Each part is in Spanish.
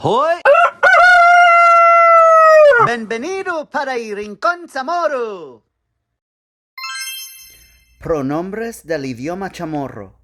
¡Hoy! Bienvenido para el Rincón Chamorro. Pronombres del idioma chamorro.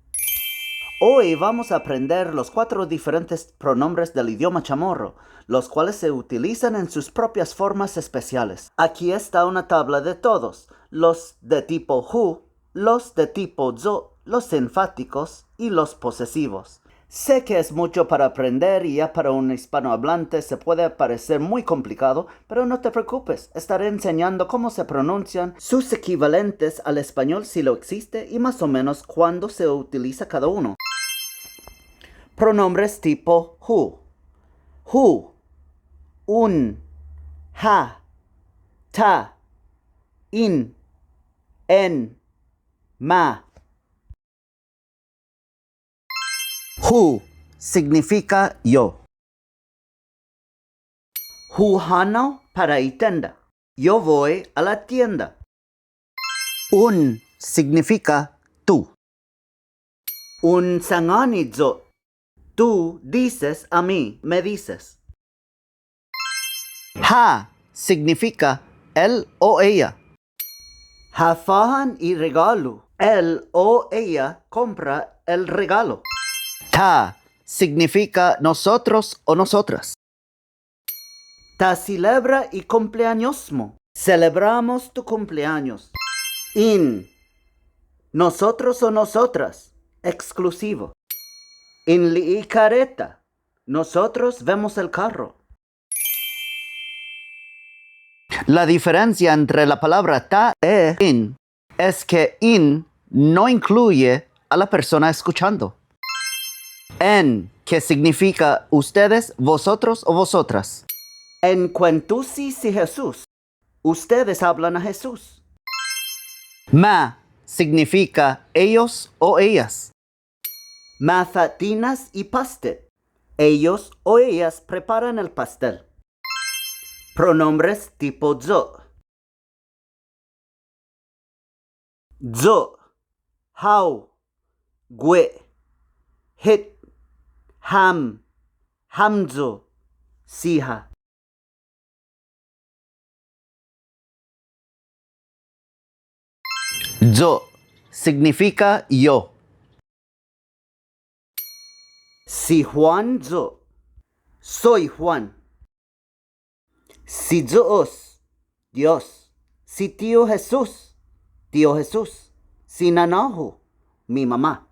Hoy vamos a aprender los 4 diferentes pronombres del idioma chamorro, los cuales se utilizan en sus propias formas especiales. Aquí está una tabla de todos, los de tipo who, los de tipo zo, los enfáticos y los posesivos. Sé que es mucho para aprender y ya para un hispanohablante se puede parecer muy complicado, pero no te preocupes, estaré enseñando cómo se pronuncian, sus equivalentes al español si lo existe y más o menos cuándo se utiliza cada uno. Pronombres tipo who. Who, un, ha, ta, in, en, ma. Who significa yo. Who hano para η tienda. Yo voy a la tienda. Un significa tú. Un sanganizo. Tú dices a mí, me dices. Ha significa él o ella. Hafahan y regalo. Él o ella compra el regalo. Ta significa nosotros o nosotras. Ta celebra y cumpleañosmo. Celebramos tu cumpleaños. In. Nosotros o nosotras. Exclusivo. In li careta. Nosotros vemos el carro. La diferencia entre la palabra ta e in es que in no incluye a la persona escuchando. En, que significa ustedes, vosotros o vosotras. En Cuentusis y Jesús, ustedes hablan a Jesús. Ma significa ellos o ellas. Mazatinas y pastel. Ellos o ellas preparan el pastel. Pronombres tipo zo. Zo, how, gwe, hit, ham, hamzo, siha. Zo significa yo. Si Juan zo, soy Juan. Si Dios, Dios. Si tío Jesús, tío Jesús. Si nanahu, mi mamá.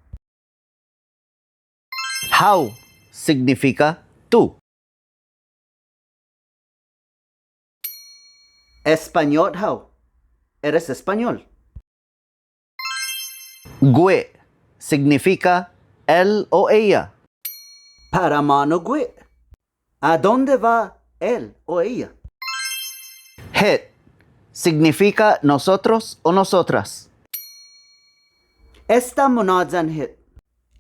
How significa tú. Español how. Eres español. Gwe significa él o ella. Para mano gwe. ¿A dónde va él o ella? Het significa nosotros o nosotras. Estamos en het.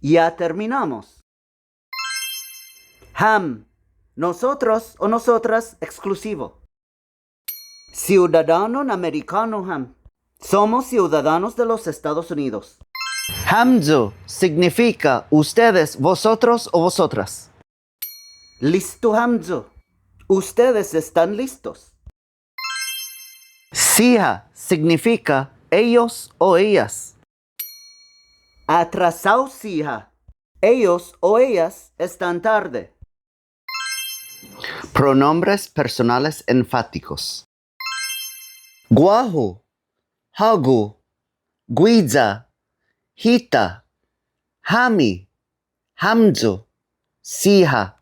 Ya terminamos. Ham, nosotros o nosotras exclusivo. Ciudadano americano ham. Somos ciudadanos de los Estados Unidos. Hamzo significa ustedes, vosotros o vosotras. Listo hamzo. Ustedes están listos. Siha significa ellos o ellas. Atrasado siha. Ellos o ellas están tarde. Pronombres personales enfáticos. Guajo, hagu, guiza, hita, hami, hamzo, siha.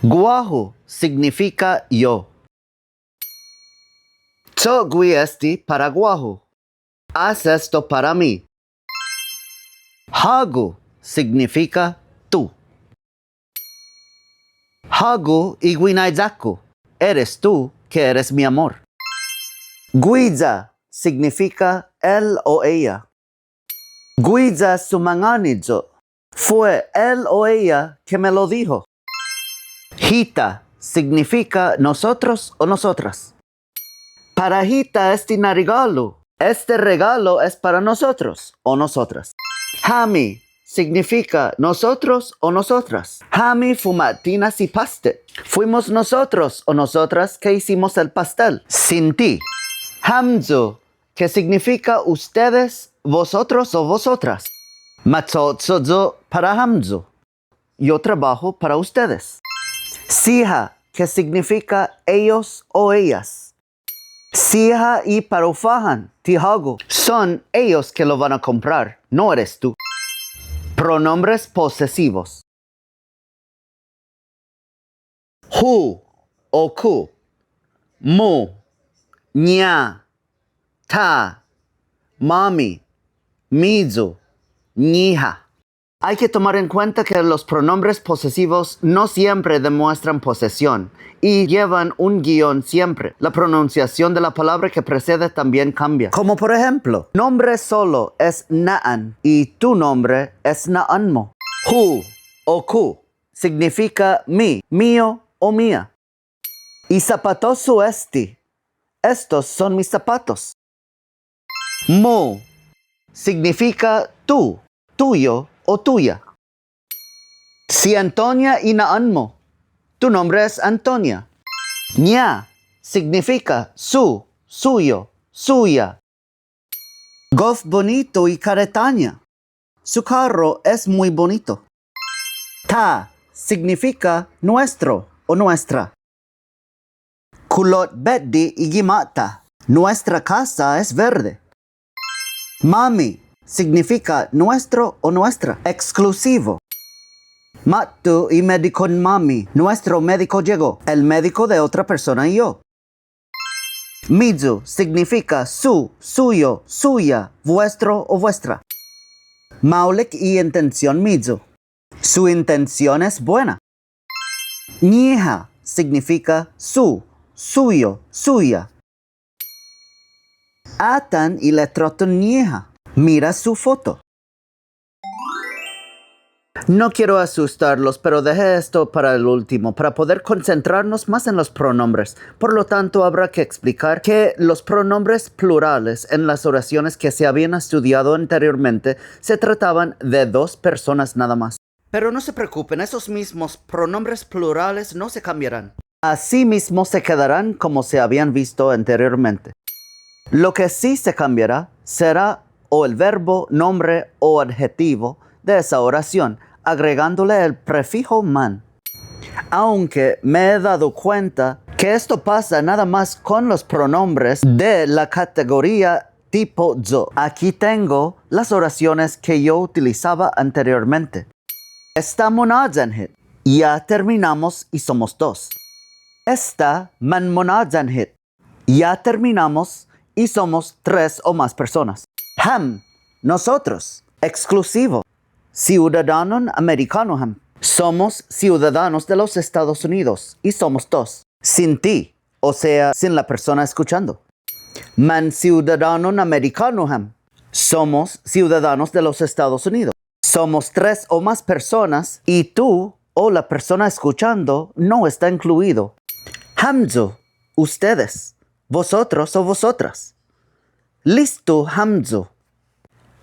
Guajo significa yo. Cho gui esti para guajo. Haz esto para mí. Hagu significa tú. Hagu iguinaizaku. Eres tú que eres mi amor. Guiza significa él o ella. Guiza sumanganizo. Fue él o ella que me lo dijo. Hita significa nosotros o nosotras. Para Hita este regalo. Este regalo es para nosotros o nosotras. Hami significa nosotros o nosotras. Hami fumatina si paste. Fuimos nosotros o nosotras que hicimos el pastel. Sin ti. Hamzu, que significa ustedes, vosotros o vosotras. Matsotsozo para Hamzu. Yo trabajo para ustedes. Siha, que significa ellos o ellas. Siha y Parufahan, Tihago, son ellos que lo van a comprar, no eres tú. Pronombres posesivos. Hu o ku, mu, ña, ta, mami, mizu, ñija. Hay que tomar en cuenta que los pronombres posesivos no siempre demuestran posesión y llevan un guión siempre. La pronunciación de la palabra que precede también cambia. Como por ejemplo, nombre solo es na'an y tu nombre es na'anmo. Hu o ku significa mi, mío o mía. Y zapatosu esti. Estos son mis zapatos. Mu significa tú, tuyo o tuya. Si Antonia y Naanmo, tu nombre es Antonia. Ña significa su, suyo, suya. Gof bonito y caretaña. Su carro es muy bonito. Ta significa nuestro o nuestra. Kulot beddi y gimata. Nuestra casa es verde. Mami significa nuestro o nuestra, exclusivo. Matu y medicon mami, nuestro médico llegó, el médico de otra persona y yo. Mizu significa su, suyo, suya, vuestro o vuestra. Maulik y intención mizu, su intención es buena. Ñija significa su, suyo, suya. Atan y letrotun ñija. Mira su foto. No quiero asustarlos, pero dejé esto para el último, para poder concentrarnos más en los pronombres. Por lo tanto, habrá que explicar que los pronombres plurales en las oraciones que se habían estudiado anteriormente se trataban de dos personas nada más. Pero no se preocupen, esos mismos pronombres plurales no se cambiarán. Así mismo se quedarán como se habían visto anteriormente. Lo que sí se cambiará será o el verbo, nombre o adjetivo de esa oración, agregándole el prefijo man. Aunque me he dado cuenta que esto pasa nada más con los pronombres de la categoría tipo zo. Aquí tengo las oraciones que yo utilizaba anteriormente. Esta monadjanhit. Ya terminamos y somos dos. Esta man monadjanhit. Ya terminamos y somos tres o más personas. Ham, nosotros, exclusivo. Ciudadanos americanos ham. Somos ciudadanos de los Estados Unidos y somos dos. Sin ti, o sea, sin la persona escuchando. Man ciudadano americano ham. Somos ciudadanos de los Estados Unidos. Somos tres o más personas y tú o la persona escuchando no está incluido. Hamzu, ustedes, vosotros o vosotras. Listo, Hamzu.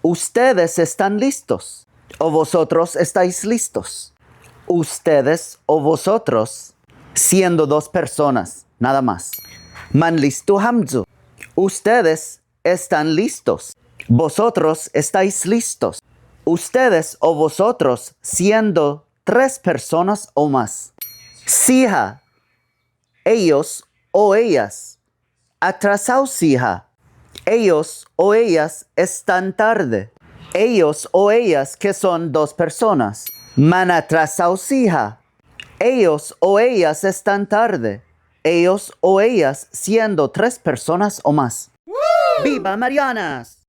Ustedes están listos. O vosotros estáis listos. Ustedes o vosotros, siendo dos personas, nada más. Man listo, Hamzu. Ustedes están listos. Vosotros estáis listos. Ustedes o vosotros, siendo tres personas o más. Siha, ellos o ellas. Atrasado, siha. Ellos o ellas están tarde. Ellos o ellas que son dos personas. Man atrasado, siha. Ellos o ellas están tarde. Ellos o ellas siendo tres personas o más. ¡Viva Marianas!